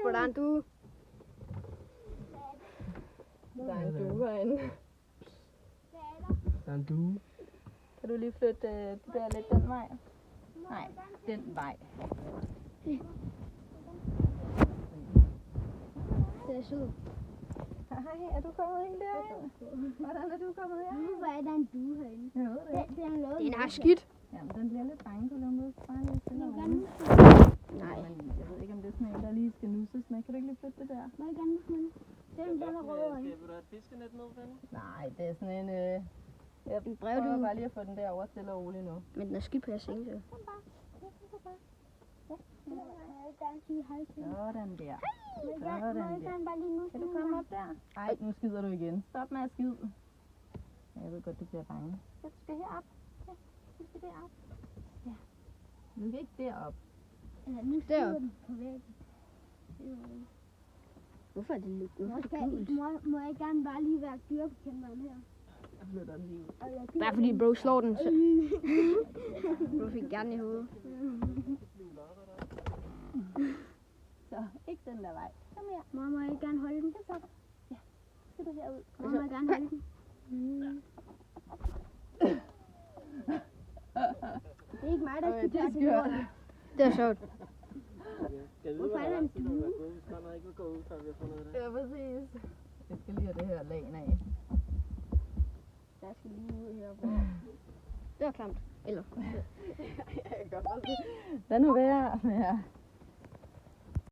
på, der er en due. Der er en due herinde. Der er en due. Kan du lige flytte det der lidt den vej? Nej, den vej. Det er sød. Hej, er du kommet ind derind? Hvordan er du kommet herind? Hvorfor er der en due herinde? Jeg ved det ikke. Den har skidt. Jamen, den bliver lidt bange på den måde. Bare lige stille og roligt. Nej. Men jeg ved ikke, om det er sådan en, der lige skal nusses med. Kan du ikke lige flytte det der? Må jeg gerne med den? Den er rød øjne. Vil du have et fiskenet med, Fanny? Nej, det er sådan en... Jeg En prøver brevdue. bare lige at få den der over stille og roligt nu. Men den er skidt på at sænge, så. Jeg vil gerne sige hej til den. Sådan der. Må jeg gerne bare lige nu? Kan du komme op der? Ej, nu skider du igen. Stop med at skide. Jeg ved godt, du bliver bange. Ja, du skal herop. Ja, du skal derop. Ja. Du skal ikke derop. Eller nu sidder den på væggen. Hvorfor er det lidt? Hvorfor er det gult? Må jeg gerne bare lige være dyrebekæmperen her? Jeg flytter den lige ud. Bare fordi bro slår den, så... Bro fik gerne i hovedet. Så, ikke den der vej. Kom her. Må jeg gerne holde den? Så. Ja, skal du herud. Må jeg gerne holde den? Det er ikke mig, der skal tage det ord. Det er sjovt. Hvorfor er der en due? Vi skal nok ikke gå ud, før vi har fundet det. Ja, præcis. Jeg skal lige have det her lagen af. Jeg skal lige ud her. Det var klamt. Eller... Lad nu være. Ja.